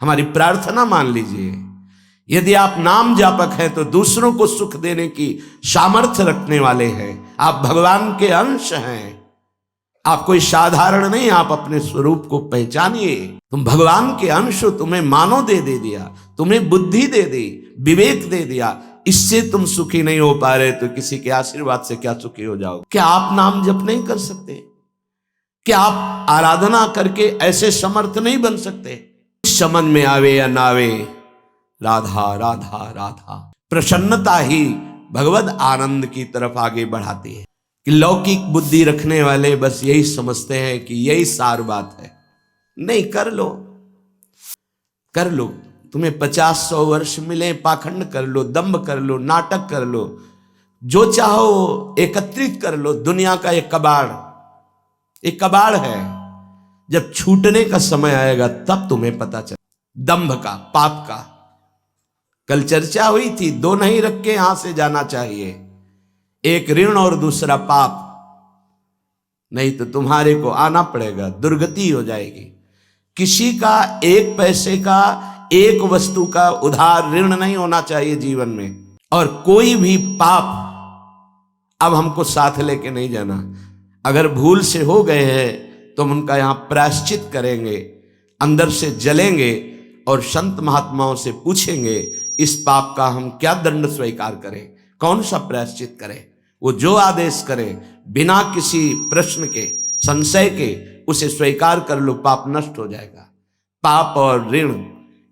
हमारी प्रार्थना मान लीजिए। यदि आप नाम जापक हैं तो दूसरों को सुख देने की सामर्थ्य रखने वाले हैं। आप भगवान के अंश हैं। आप कोई साधारण नहीं, आप अपने स्वरूप को पहचानिए। तुम भगवान के अंश हो, तुम्हें मानव दे दिया, तुम्हें बुद्धि दे दी, विवेक दे दिया। इससे तुम सुखी नहीं हो पा रहे तो किसी के आशीर्वाद से क्या सुखी हो जाओगे? क्या आप नाम जप नहीं कर सकते? क्या आप आराधना करके ऐसे समर्थ नहीं बन सकते? समझ में आवे या ना आवे, राधा राधा राधा प्रसन्नता ही भगवद आनंद की तरफ आगे बढ़ाती है। कि लौकिक बुद्धि रखने वाले बस यही समझते हैं कि यही सार बात है। नहीं, कर लो, कर लो। तुम्हें 50-100 वर्ष मिले, पाखंड कर लो, दंभ कर लो, नाटक कर लो, जो चाहो एकत्रित कर लो। दुनिया का एक कबाड़ है। जब छूटने का समय आएगा तब तुम्हें पता चले दंभ का, पाप का। कल चर्चा हुई थी, दो नहीं रख के यहां से जाना चाहिए, एक ऋण और दूसरा पाप। नहीं तो तुम्हारे को आना पड़ेगा, दुर्गति हो जाएगी। किसी का एक पैसे का, एक वस्तु का उधार ऋण नहीं होना चाहिए जीवन में। और कोई भी पाप अब हमको साथ लेके नहीं जाना। अगर भूल से हो गए हैं तो हम उनका यहां प्रायश्चित करेंगे, अंदर से जलेंगे और संत महात्माओं से पूछेंगे इस पाप का हम क्या दंड स्वीकार करें, कौन सा प्रायश्चित करें। वो जो आदेश करें बिना किसी प्रश्न के, संशय के उसे स्वीकार कर लो, पाप नष्ट हो जाएगा। पाप और ऋण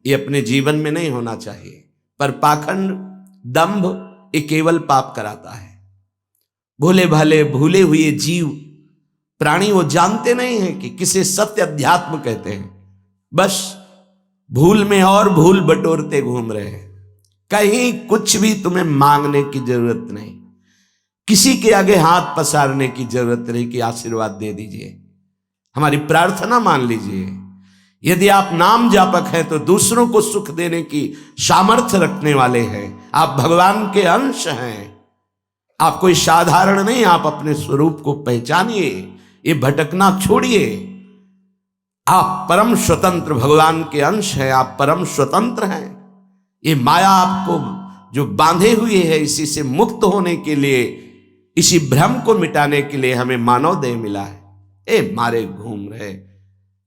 ये अपने जीवन में नहीं होना चाहिए। पर पाखंड, दंभ ये केवल पाप कराता है। भोले भाले भूले हुए जीव प्राणी वो जानते नहीं हैं कि किसे सत्य अध्यात्म कहते हैं। बस भूल में और भूल बटोरते घूम रहे हैं। कहीं कुछ भी तुम्हें मांगने की जरूरत नहीं, किसी के आगे हाथ पसारने की जरूरत नहीं कि आशीर्वाद दे दीजिए। हमारी प्रार्थना मान लीजिए। यदि आप नाम जापक हैं तो दूसरों को सुख देने की सामर्थ्य रखने वाले हैं। आप भगवान के अंश हैं। आप कोई साधारण नहीं, आप अपने स्वरूप को पहचानिए। ये भटकना छोड़िए। आप परम स्वतंत्र भगवान के अंश हैं। आप परम स्वतंत्र हैं। ये माया आपको जो बांधे हुए है, इसी से मुक्त होने के लिए, इसी भ्रम को मिटाने के लिए हमें मानव देह मिला है। ए मारे घूम रहे,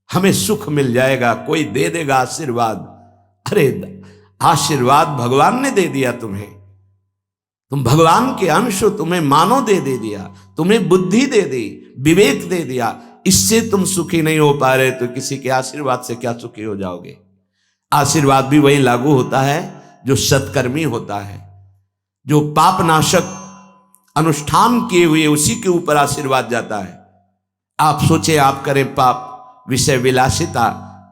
हमें सुख मिल जाएगा, कोई दे देगा आशीर्वाद। अरे आशीर्वाद भगवान ने दे दिया तुम्हें। तुम भगवान के अंश हो, तुम्हें मानव दे दिया, तुम्हें बुद्धि दे दी, विवेक दे दिया। इससे तुम सुखी नहीं हो पा रहे तो किसी के आशीर्वाद से क्या सुखी हो जाओगे? आशीर्वाद भी वही लागू होता है जो सत्कर्मी होता है, जो पाप नाशक अनुष्ठान किए हुए उसी के ऊपर आशीर्वाद जाता है। आप सोचे आप करें पाप, विषय विलासिता,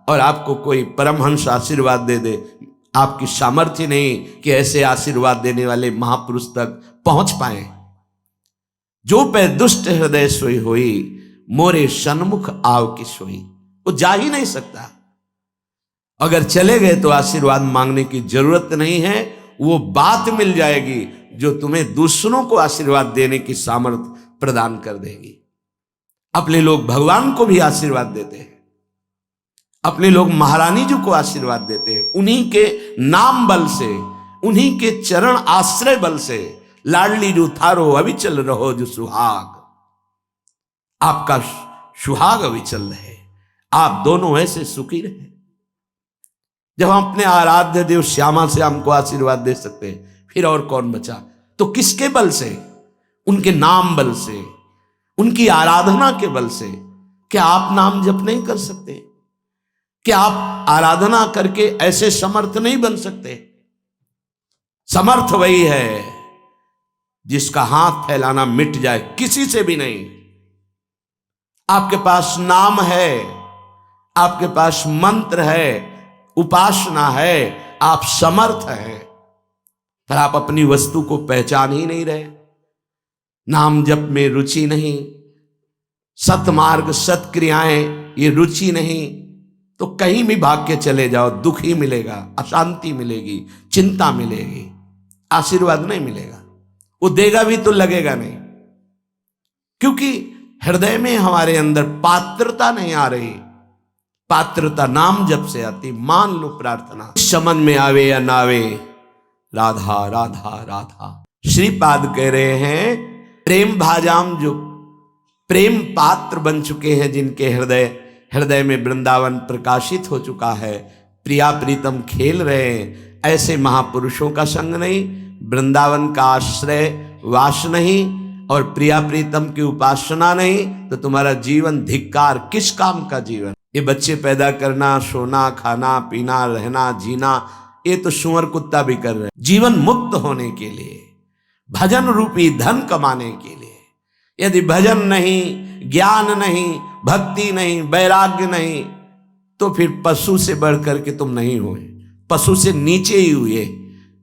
और आपको कोई परमहंस आशीर्वाद दे दे। आपकी सामर्थ्य नहीं कि ऐसे आशीर्वाद देने वाले महापुरुष तक पहुंच पाए। जो पे दुष्ट हृदय सोई होई, मोरे सन्मुख आव की सोई। वो जा ही नहीं सकता। अगर चले गए तो आशीर्वाद मांगने की जरूरत नहीं है। वो बात मिल जाएगी जो तुम्हें दूसरों को आशीर्वाद देने की सामर्थ्य प्रदान कर देगी। अपने लोग भगवान को भी आशीर्वाद देते हैं, अपने लोग महारानी जी को आशीर्वाद देते हैं। उन्हीं के नाम बल से, उन्हीं के चरण आश्रय बल से। लाडली जो थारो अविचल रहो जो सुहाग। आपका सुहाग अविचल रहे, आप दोनों ऐसे सुखी रहे। जब हम अपने आराध्य देव श्यामा से हमको आशीर्वाद दे सकते हैं, फिर और कौन बचा? तो किसके बल से? उनके नाम बल से, उनकी आराधना के बल से। क्या आप नाम जप नहीं कर सकते? क्या आप आराधना करके ऐसे समर्थ नहीं बन सकते? समर्थ वही है जिसका हाथ फैलाना मिट जाए, किसी से भी नहीं। आपके पास नाम है, आपके पास मंत्र है, उपासना है, आप समर्थ हैं, पर आप अपनी वस्तु को पहचान ही नहीं रहे। नाम जप में रुचि नहीं, सतमार्ग सत्क्रियाएं ये रुचि नहीं, तो कहीं भी भाग के चले जाओ, दुख ही मिलेगा, अशांति मिलेगी, चिंता मिलेगी, आशीर्वाद नहीं मिलेगा। वो देगा भी तो लगेगा नहीं, क्योंकि हृदय में हमारे अंदर पात्रता नहीं आ रही। पात्रता नाम जब से आती, मान लो प्रार्थना समन में आवे या ना आवे, राधा राधा राधा। श्रीपाद कह रहे हैं प्रेम भाजाम, जो प्रेम पात्र बन चुके हैं, जिनके हृदय में वृंदावन प्रकाशित हो चुका है, प्रिया प्रीतम खेल रहे हैं, ऐसे महापुरुषों का संग नहीं, वृंदावन का आश्रय वास नहीं और प्रिया प्रीतम की उपासना नहीं, तो तुम्हारा जीवन धिक्कार, किस काम का जीवन। ये बच्चे पैदा करना, सोना, खाना, पीना, रहना, जीना, ये तो सुअर कुत्ता भी कर रहे हैं। जीवन मुक्त होने के लिए, भजन रूपी धन कमाने के लिए, यदि भजन नहीं, ज्ञान नहीं, भक्ति नहीं, वैराग्य नहीं, तो फिर पशु से बढ़कर के तुम नहीं हुए, पशु से नीचे ही हुए।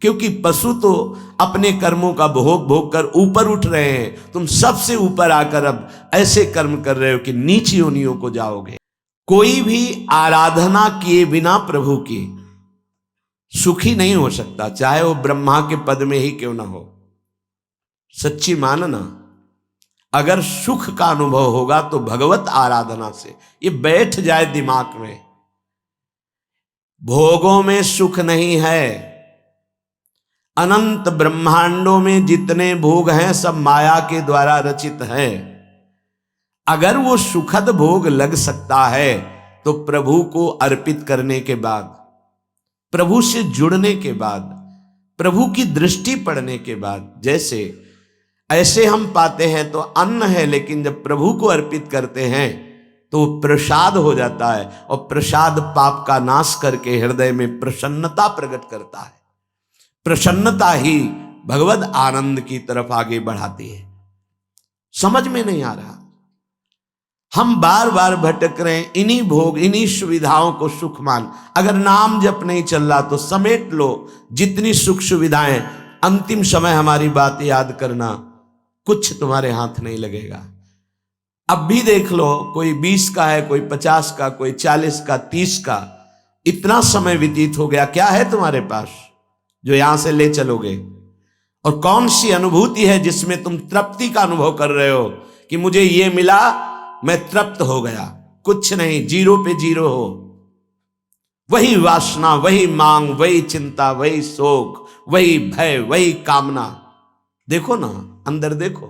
क्योंकि पशु तो अपने कर्मों का भोग कर ऊपर उठ रहे हैं, तुम सबसे ऊपर आकर अब ऐसे कर्म कर रहे हो कि नीची योनियों को जाओगे। कोई भी आराधना किए बिना प्रभु की सुखी नहीं हो सकता, चाहे वो ब्रह्मा के पद में ही क्यों ना हो। सच्ची मानना, अगर सुख का अनुभव होगा तो भगवत आराधना से। ये बैठ जाए दिमाग में, भोगों में सुख नहीं है। अनंत ब्रह्मांडों में जितने भोग हैं सब माया के द्वारा रचित हैं। अगर वो सुखद भोग लग सकता है तो प्रभु को अर्पित करने के बाद, प्रभु से जुड़ने के बाद, प्रभु की दृष्टि पड़ने के बाद, जैसे ऐसे हम पाते हैं तो अन्न है, लेकिन जब प्रभु को अर्पित करते हैं तो प्रसाद हो जाता है, और प्रसाद पाप का नाश करके हृदय में प्रसन्नता प्रकट करता है। प्रसन्नता ही भगवद आनंद की तरफ आगे बढ़ाती है। समझ में नहीं आ रहा, हम बार बार भटक रहे हैं इन्हीं भोग, इन्हीं सुविधाओं को सुख मान। अगर नाम जप नहीं चल रहा तो समेट लो जितनी सुख सुविधाएं, अंतिम समय हमारी बात याद करना, कुछ तुम्हारे हाथ नहीं लगेगा। अब भी देख लो, कोई 20 का है, कोई 50 का, कोई 40 का, 30 का, इतना समय व्यतीत हो गया, क्या है तुम्हारे पास जो यहां से ले चलोगे? और कौन सी अनुभूति है जिसमें तुम तृप्ति का अनुभव कर रहे हो कि मुझे ये मिला, मैं तृप्त हो गया? कुछ नहीं, जीरो पे जीरो हो। वही वासना, वही मांग, वही चिंता, वही शोक, वही भय, वही कामना। देखो ना, अंदर देखो,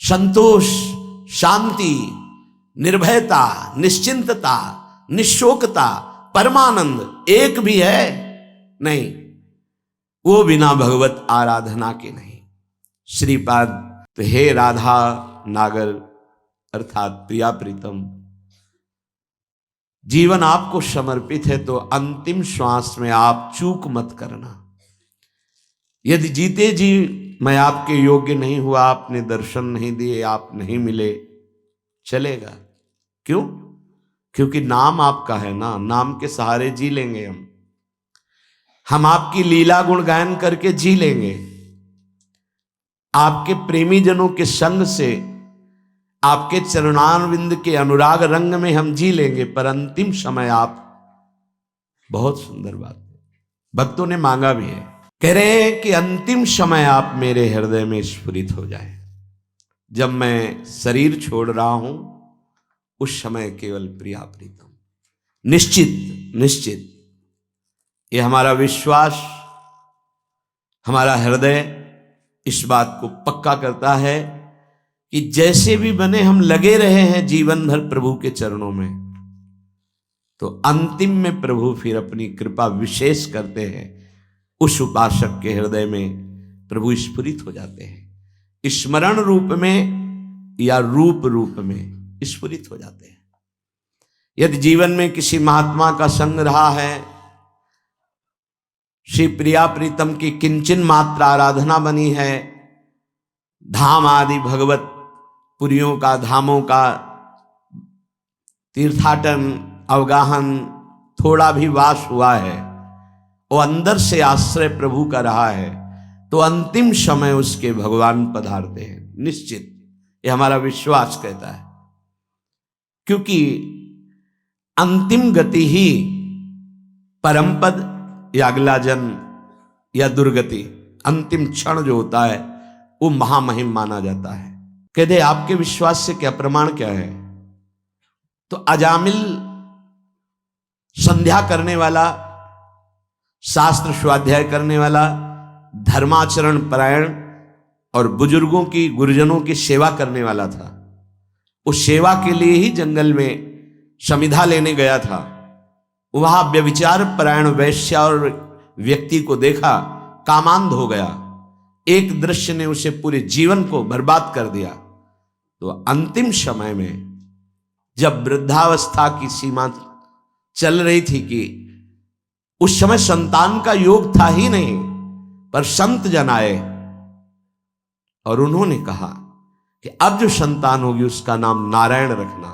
संतोष, शांति, निर्भयता, निश्चिंतता, निशोकता, परमानंद एक भी है नहीं, वो बिना भगवत आराधना के नहीं। श्रीपाद तो हे राधा नागर अर्थात प्रिया प्रीतम, जीवन आपको समर्पित है तो अंतिम श्वास में आप चूक मत करना। यदि जीते जी मैं आपके योग्य नहीं हुआ, आपने दर्शन नहीं दिए, आप नहीं मिले, चलेगा। क्यों? क्योंकि नाम आपका है ना, नाम के सहारे जी लेंगे हम आपकी लीला गुण गायन करके जी लेंगे, आपके प्रेमी जनों के संग से, आपके चरणारविंद के अनुराग रंग में हम जी लेंगे। पर अंतिम समय आप, बहुत सुंदर बात भक्तों ने मांगा भी है, कह रहे हैं कि अंतिम समय आप मेरे हृदय में स्फुरित हो जाए। जब मैं शरीर छोड़ रहा हूं उस समय केवल प्रिया प्रीतम। निश्चित निश्चित ये हमारा विश्वास, हमारा हृदय इस बात को पक्का करता है कि जैसे भी बने हम लगे रहे हैं जीवन भर प्रभु के चरणों में, तो अंतिम में प्रभु फिर अपनी कृपा विशेष करते हैं। उस उपासक के हृदय में प्रभु स्फुरित हो जाते हैं, स्मरण रूप में या रूप रूप में स्फुरित हो जाते हैं। यदि जीवन में किसी महात्मा का संग रहा है, श्री प्रिया प्रीतम की किंचन मात्र आराधना बनी है, धाम आदि भगवत पुरियों का, धामों का तीर्थाटन, अवगाहन थोड़ा भी वास हुआ है, वो अंदर से आश्रय प्रभु का रहा है, तो अंतिम समय उसके भगवान पधारते हैं। निश्चित ये हमारा विश्वास कहता है, क्योंकि अंतिम गति ही परमपद या अगला जन्म या दुर्गति, अंतिम क्षण जो होता है वो महामहिम माना जाता है। कहते आपके विश्वास से क्या प्रमाण क्या है? तो अजामिल संध्या करने वाला, शास्त्र स्वाध्याय करने वाला, धर्माचरण परायण और बुजुर्गों की, गुरुजनों की सेवा करने वाला था। उस सेवा के लिए ही जंगल में समिधा लेने गया था। वहां व्यभिचार परायण वैश्या और व्यक्ति को देखा, कामांध हो गया। एक दृश्य ने उसे पूरे जीवन को बर्बाद कर दिया। तो अंतिम समय में जब वृद्धावस्था की सीमा चल रही थी कि उस समय संतान का योग था ही नहीं, पर संत जन आए और उन्होंने कहा कि अब जो संतान होगी उसका नाम नारायण रखना।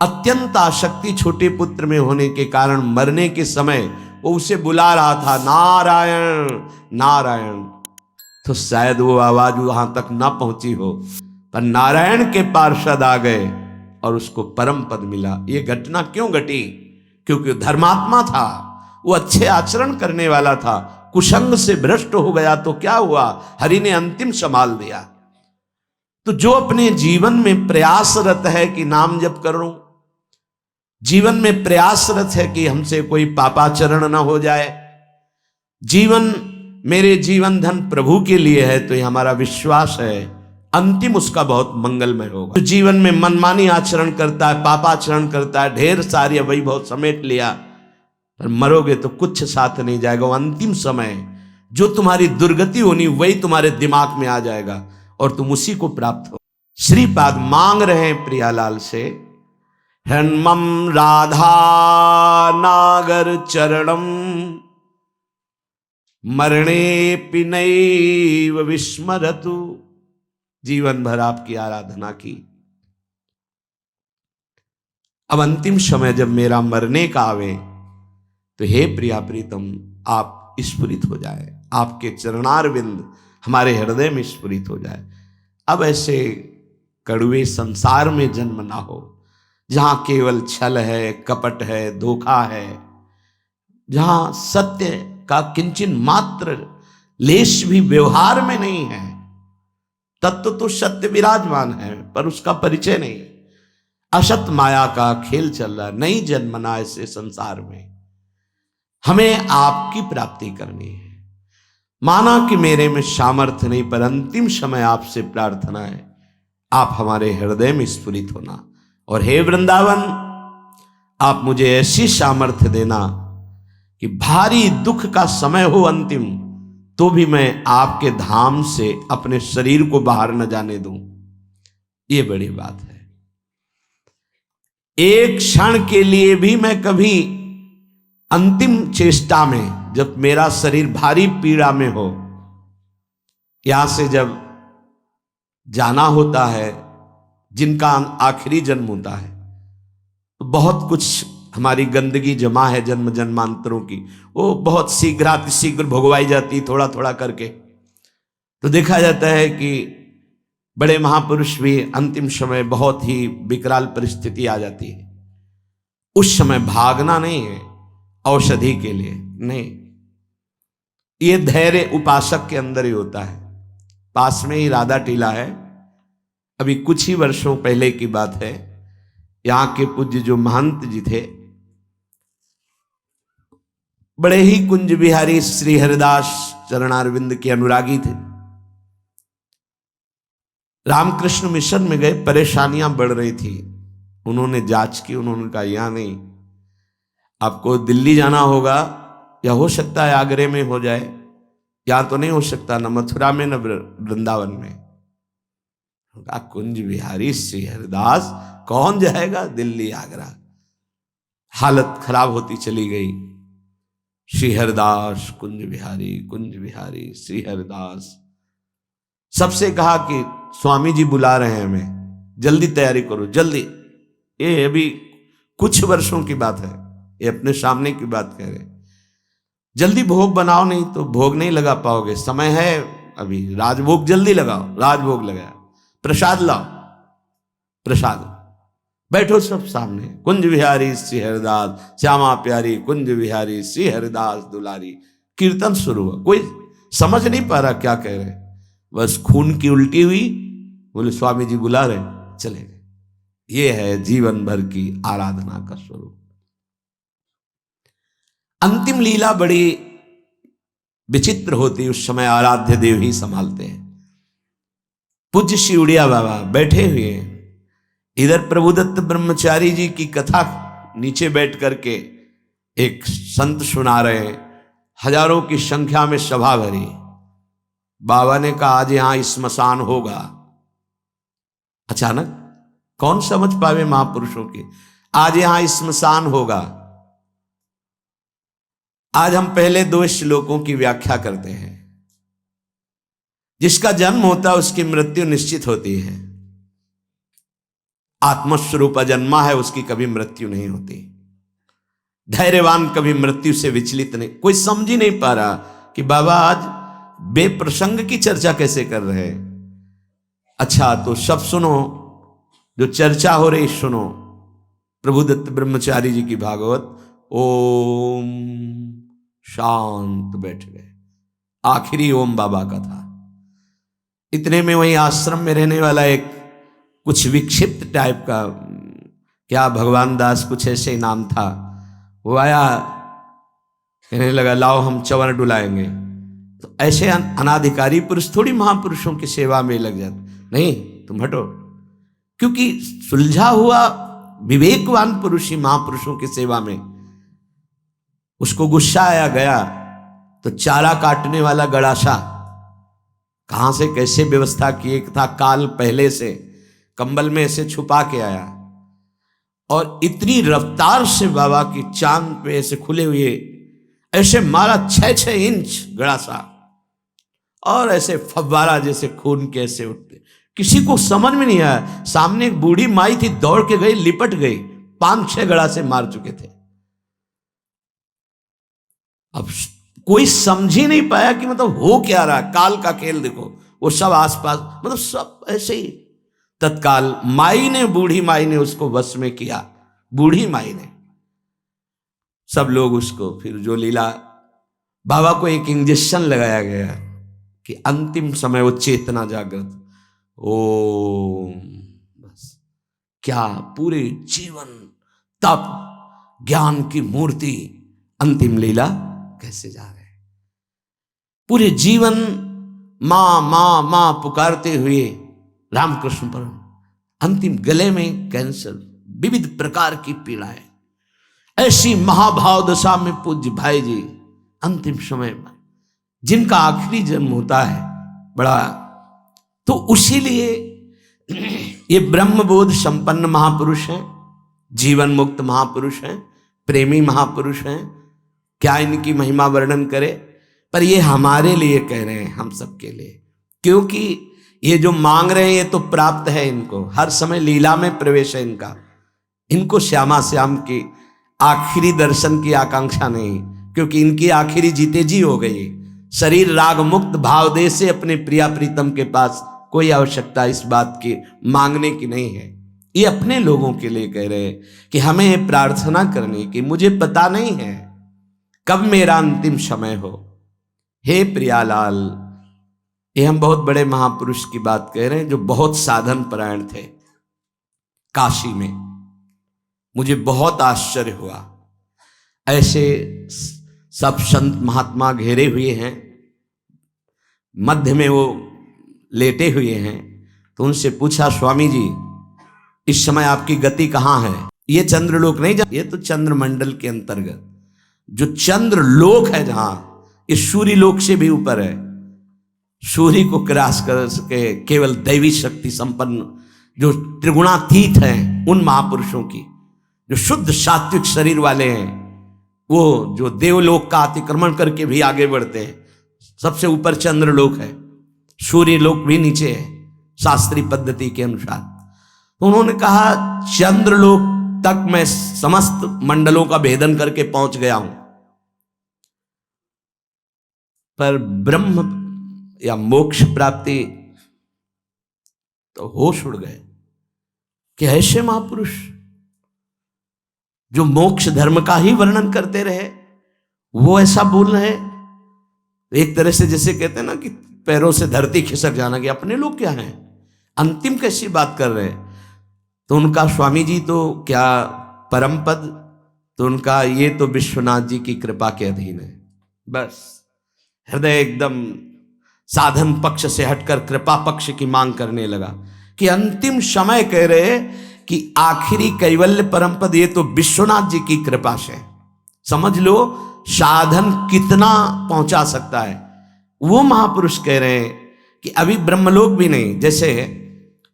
अत्यंत आसक्ति छोटे पुत्र में होने के कारण मरने के समय वो उसे बुला रहा था, नारायण नारायण। तो शायद वो आवाज वहां तक ना पहुंची हो, पर नारायण के पार्षद आ गए और उसको परम पद मिला। ये घटना क्यों घटी? क्योंकि धर्मात्मा था, वो अच्छे आचरण करने वाला था। कुसंग से भ्रष्ट हो गया तो क्या हुआ? हरि ने अंतिम संभाल दिया। तो जो अपने जीवन में प्रयासरत है कि नाम जप करूं, जीवन में प्रयासरत है कि हमसे कोई पापाचरण ना हो जाए, जीवन मेरे जीवन धन प्रभु के लिए है, तो ये हमारा विश्वास है अंतिम उसका बहुत मंगलमय होगा। जो जीवन में मनमानी आचरण करता है, पापाचरण करता है, ढेर सारी वैभव समेट लिया, पर मरोगे तो कुछ साथ नहीं जाएगा। वो अंतिम समय जो तुम्हारी दुर्गति होनी वही तुम्हारे दिमाग में आ जाएगा और तुम उसी को प्राप्त हो। श्रीपाद मांग रहे हैं प्रियालाल से, हन्मम राधा नागर चरणम मरणे पिनैव विस्मरतु। जीवन भर आपकी आराधना की, अब अंतिम समय जब मेरा मरने का आवे तो हे प्रिया प्रीतम आप स्फुरित हो जाए, आपके चरणारविंद हमारे हृदय में स्फुरित हो जाए। अब ऐसे कड़वे संसार में जन्म ना हो जहां केवल छल है, कपट है, धोखा है, जहां सत्य का किंचन मात्र लेश भी व्यवहार में नहीं है। तत्व तो सत्य विराजमान है पर उसका परिचय नहीं। असत माया का खेल चल रहा, नहीं जन्मना ऐसे संसार में। हमें आपकी प्राप्ति करनी है। माना कि मेरे में सामर्थ्य नहीं, पर अंतिम समय आपसे प्रार्थना है आप हमारे हृदय में स्फुरित होना। और हे वृंदावन, आप मुझे ऐसी सामर्थ्य देना कि भारी दुख का समय हो अंतिम, तो भी मैं आपके धाम से अपने शरीर को बाहर न जाने दूं। ये बड़ी बात है। एक क्षण के लिए भी मैं कभी अंतिम चेष्टा में, जब मेरा शरीर भारी पीड़ा में हो, यहां से जब जाना होता है, जिनका आखिरी जन्म होता है, तो बहुत कुछ हमारी गंदगी जमा है जन्म जन्मांतरों की, वो बहुत शीघ्र भोगवाई जाती थोड़ा थोड़ा करके। तो देखा जाता है कि बड़े महापुरुष भी अंतिम समय बहुत ही विकराल परिस्थिति आ जाती है। उस समय भागना नहीं है औषधि के लिए, नहीं, ये धैर्य उपासक के अंदर ही होता है। पास में ही राधा टीला है, अभी कुछ ही वर्षों पहले की बात है। यहां के पूज्य जो महंत जी थे, बड़े ही कुंज बिहारी श्री हरिदास चरणारविंद के अनुरागी थे। रामकृष्ण मिशन में गए, परेशानियां बढ़ रही थी। उन्होंने जांच की, उन्होंने कहा यहां नहीं, आपको दिल्ली जाना होगा, या हो सकता है आगरे में हो जाए, यहां तो नहीं हो सकता, न मथुरा में न वृंदावन में। कुंज बिहारी श्री हरिदास कौन जाएगा दिल्ली आगरा? हालत खराब होती चली गई। श्री हरिदास कुंज बिहारी श्री हरिदास। सबसे कहा कि स्वामी जी बुला रहे हैं हमें, जल्दी तैयारी करो जल्दी। ये अभी कुछ वर्षों की बात है, ये अपने सामने की बात कह रहे। जल्दी भोग बनाओ, नहीं तो भोग नहीं लगा पाओगे, समय है अभी, राजभोग जल्दी लगाओ। राजभोग लगाया, प्रसाद लाओ, प्रसाद। बैठो सब सामने, कुंज बिहारी श्री हरिदास, श्यामा प्यारी कुंज बिहारी श्री हरिदास दुलारी। कीर्तन शुरू हुआ, कोई समझ नहीं पा रहा क्या कह रहे, बस खून की उल्टी हुई, बोले स्वामी जी बुला रहे, चले गए। ये है जीवन भर की आराधना का स्वरूप। अंतिम लीला बड़ी विचित्र होती, उस समय आराध्य देव ही संभालते हैं। पूज्य श्री उड़िया बाबा बैठे हुए हैं, इधर प्रभुदत्त ब्रह्मचारी जी की कथा नीचे बैठ करके एक संत सुना रहे हैं, हजारों की संख्या में सभा भरी। बाबा ने कहा आज यहां स्मशान होगा। अचानक कौन समझ पावे महापुरुषों के, आज यहां स्मशान होगा। आज हम पहले 2 श्लोकों की व्याख्या करते हैं। जिसका जन्म होता है उसकी मृत्यु निश्चित होती है। आत्मस्वरूप जन्मा है, उसकी कभी मृत्यु नहीं होती। धैर्यवान कभी मृत्यु से विचलित नहीं। कोई समझ ही नहीं पा रहा कि बाबा आज बेप्रसंग की चर्चा कैसे कर रहे हैं। अच्छा तो सब सुनो, जो चर्चा हो रही सुनो। प्रभुदत्त ब्रह्मचारी जी की भागवत, ओम शांत बैठ गए। आखिरी ओम बाबा का था। इतने में वही आश्रम में रहने वाला एक कुछ विक्षिप्त टाइप का, क्या भगवान दास कुछ ऐसे ही नाम था, वो आया, कहने लगा लाओ हम चंवर डुलाएंगे। तो ऐसे अनाधिकारी पुरुष थोड़ी महापुरुषों की सेवा में लग जाते, नहीं तुम हटो। क्योंकि सुलझा हुआ विवेकवान पुरुष ही महापुरुषों की सेवा में। उसको गुस्सा आया, गया तो चारा काटने वाला गड़ासा कहां से कैसे व्यवस्था किए था, काल पहले से कंबल में ऐसे छुपा के आया और इतनी रफ्तार से बाबा की चांद पे ऐसे खुले हुए ऐसे मारा 6-6 इंच गड़ासा, और ऐसे फव्वारा जैसे खून के ऐसे उठते। किसी को समझ में नहीं आया। सामने एक बूढ़ी माई थी, दौड़ के गई, लिपट गई, 5-6 गड़ासे मार चुके थे। अब कोई समझ ही नहीं पाया कि मतलब हो क्या रहा। काल का खेल देखो, वो सब आसपास, मतलब सब ऐसे ही। तत्काल माई ने, बूढ़ी माई ने उसको वश में किया। बूढ़ी माई ने, सब लोग उसको, फिर जो लीला, बाबा को एक इंजेक्शन लगाया गया कि अंतिम समय वो चेतना जागृत। ओम, बस क्या पूरे जीवन तप ज्ञान की मूर्ति, अंतिम लीला कैसे जा रहे हैं। पूरे जीवन मां मां मां पुकारते हुए रामकृष्ण पर, अंतिम गले में कैंसर, विविध प्रकार की पीड़ाएं, ऐसी महाभाव दशा में पूज्य भाई जी अंतिम समय में, जिनका आखिरी जन्म होता है बड़ा, तो उसी लिए ये ब्रह्मबोध संपन्न महापुरुष हैं, जीवन मुक्त महापुरुष हैं, प्रेमी महापुरुष हैं। क्या इनकी महिमा वर्णन करे, पर ये हमारे लिए कह रहे हैं, हम सबके लिए। क्योंकि ये जो मांग रहे हैं ये तो प्राप्त है इनको, हर समय लीला में प्रवेश है इनका। इनको श्यामा श्याम की आखिरी दर्शन की आकांक्षा नहीं, क्योंकि इनकी आखिरी जीते जी हो गई। शरीर राग मुक्त भाव दे से अपने प्रिया प्रीतम के पास कोई आवश्यकता इस बात की मांगने की नहीं है। ये अपने लोगों के लिए कह रहे हैं कि हमें प्रार्थना करनी कि मुझे पता नहीं है कब मेरा अंतिम समय हो। हे प्रियालाल, ये हम बहुत बड़े महापुरुष की बात कह रहे हैं जो बहुत साधन परायण थे। काशी में मुझे बहुत आश्चर्य हुआ, ऐसे सब संत महात्मा घेरे हुए हैं, मध्य में वो लेटे हुए हैं। तो उनसे पूछा, स्वामी जी इस समय आपकी गति कहाँ है? ये चंद्रलोक नहीं, ये तो चंद्रमंडल के अंतर्गत जो चंद्रलोक है, जहां इस सूर्य लोक से भी ऊपर है। सूर्य को क्रॉस कर सके केवल दैवी शक्ति संपन्न जो त्रिगुणातीत हैं, उन महापुरुषों की, जो शुद्ध सात्विक शरीर वाले हैं, वो जो देवलोक का अतिक्रमण करके भी आगे बढ़ते हैं। सबसे ऊपर चंद्रलोक है, सूर्य लोक भी नीचे है शास्त्रीय पद्धति के अनुसार। तो उन्होंने कहा चंद्रलोक तक मैं समस्त मंडलों का भेदन करके पहुंच गया हूं, पर ब्रह्म या मोक्ष प्राप्ति तो होश उड़ गए कि ऐसे महापुरुष जो मोक्ष धर्म का ही वर्णन करते रहे, वो ऐसा बोल रहे। एक तरह से जैसे कहते हैं ना कि पैरों से धरती खिसक जाना, कि अपने लोग क्या हैं, अंतिम कैसी बात कर रहे हैं। तो उनका स्वामी जी तो क्या परम पद तो उनका ये तो विश्वनाथ जी की कृपा के अधीन है। बस हृदय एकदम साधन पक्ष से हटकर कृपा पक्ष की मांग करने लगा कि अंतिम समय कह रहे कि आखिरी कैवल्य परम पद ये तो विश्वनाथ जी की कृपा से। समझ लो साधन कितना पहुंचा सकता है। वो महापुरुष कह रहे हैं कि अभी ब्रह्मलोक भी नहीं, जैसे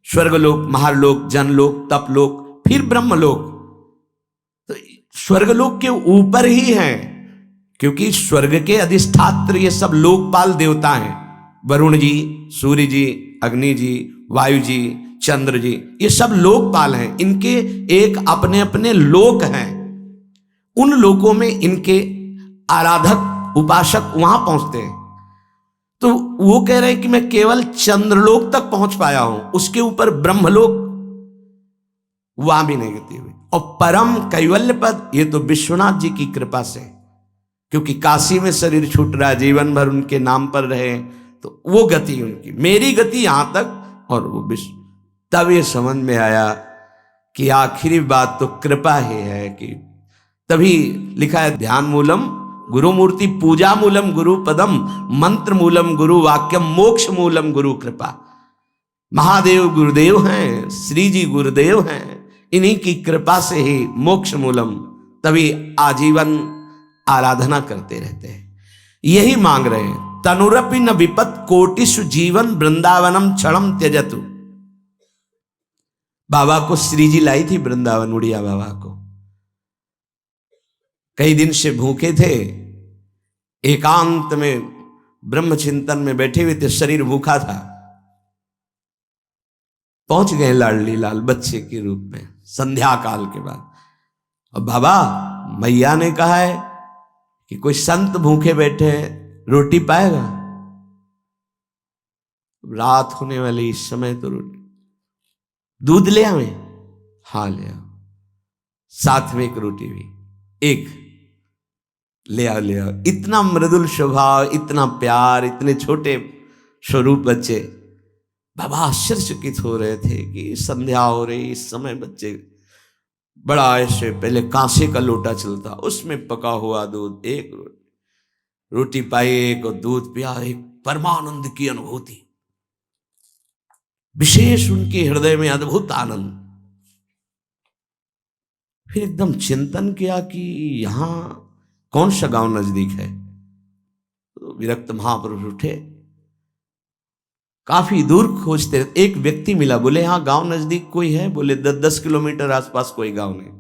स्वर्गलोक, महालोक, जनलोक, तपलोक, फिर ब्रह्मलोक, तो स्वर्गलोक के ऊपर ही है, क्योंकि स्वर्ग के अधिष्ठात्र ये सब लोकपाल देवता हैं। वरुण जी, सूर्य जी, अग्नि जी, वायु जी, चंद्र जी, ये सब लोकपाल हैं। इनके एक अपने अपने लोक हैं। उन लोकों में इनके आराधक उपासक वहां पहुंचते हैं। तो वो कह रहे हैं कि मैं केवल चंद्रलोक तक पहुंच पाया हूं, उसके ऊपर ब्रह्मलोक वहां भी नहीं गति हुई। और परम कैवल्य पद ये तो विश्वनाथ जी की कृपा से, क्योंकि काशी में शरीर छूट रहा है, जीवन भर उनके नाम पर रहे, तो वो गति उनकी, मेरी गति यहां तक और वो विश्व। तब ये समझ में आया कि आखिरी बात तो कृपा ही है। कि तभी लिखा है ध्यान मूलम गुरु मूर्ति, पूजा मूलम गुरु पदम, मंत्र मूलम गुरु वाक्यम, मोक्ष मूलम गुरु कृपा। महादेव गुरुदेव हैं, श्री जी गुरुदेव हैं, इन्हीं की कृपा से ही मोक्ष मूलम। तभी आजीवन आराधना करते रहते हैं, यही मांग रहे हैं। तनुरपि न विपत कोटिषु जीवन वृंदावनम क्षणम त्यजतु। बाबा को श्री जी लाई थी वृंदावन, उड़िया बाबा को। कई दिन से भूखे थे, एकांत में ब्रह्म चिंतन में बैठे हुए थे, शरीर भूखा था। पहुंच गए लाडली लाल बच्चे के रूप में संध्या काल के बाद। और बाबा मैया ने कहा है कि कोई संत भूखे बैठे हैं, रोटी पाएगा। रात होने वाली इस समय तो रोटी, दूध ले आवे, हाँ ले आओ, साथ में एक रोटी भी, एक ले आओ ले आओ। इतना मृदुल स्वभाव, इतना प्यार, इतने छोटे स्वरूप बच्चे। बाबा आश्चर्यचकित हो रहे थे कि संध्या हो रही, इस समय बच्चे बड़ा ऐसे, पहले कांसे का लोटा चलता, उसमें पका हुआ दूध, एक रोटी पाई, एक और दूध पिया, एक परमानंद की अनुभूति, विशेष उनके हृदय में अद्भुत आनंद। फिर एकदम चिंतन किया कि यहां कौन सा गांव नजदीक है। तो विरक्त महापुरुष उठे, काफी दूर खोजते, एक व्यक्ति मिला, बोले हाँ गांव नजदीक कोई है? बोले 10 किलोमीटर आसपास कोई गांव नहीं।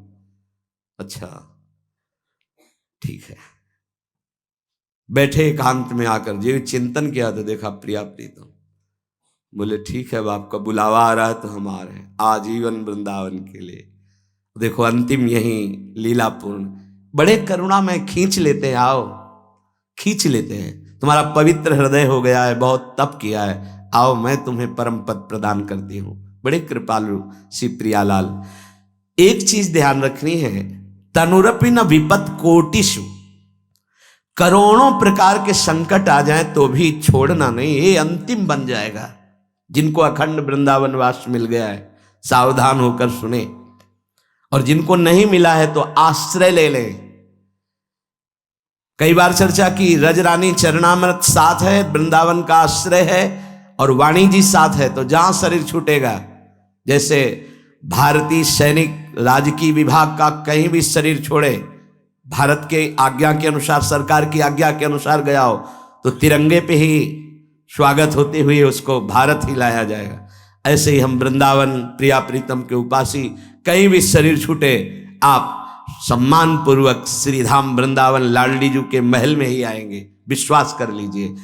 अच्छा ठीक है। बैठे एकांत में आकर जो चिंतन किया तो देखा प्रिया प्रीतम। बोले ठीक है, अब आपका बुलावा आ रहा है तो हम आ रहे हैं आजीवन वृंदावन के लिए। देखो अंतिम यही लीलापूर्ण, बड़े करुणा में खींच लेते हैं, आओ खींच लेते हैं। तुम्हारा पवित्र हृदय हो गया है, बहुत तप किया है, आओ मैं तुम्हें परम पद प्रदान करती हूं। बड़े कृपालु श्री प्रियालाल। एक चीज ध्यान रखनी है, तनुरपि न विपत कोटिषु, करोड़ों प्रकार के संकट आ जाए तो भी छोड़ना नहीं, ये अंतिम बन जाएगा। जिनको अखंड वृंदावन वास मिल गया है सावधान होकर सुने, और जिनको नहीं मिला है तो आश्रय ले लें। कई बार चर्चा की, रजरानी चरणामृत साथ है, वृंदावन का आश्रय है, और वाणी जी साथ है, तो जहां शरीर छूटेगा, जैसे भारतीय सैनिक राजकीय विभाग का कहीं भी शरीर छोड़े, भारत के आज्ञा के अनुसार, सरकार की आज्ञा के अनुसार गया हो, तो तिरंगे पे ही स्वागत होते हुए उसको भारत ही लाया जाएगा। ऐसे ही हम वृंदावन प्रिया प्रीतम के उपासी, कहीं भी शरीर छूटे, आप सम्मान पूर्वक श्रीधाम वृंदावन लाडली जी के महल में ही आएंगे, विश्वास कर लीजिए।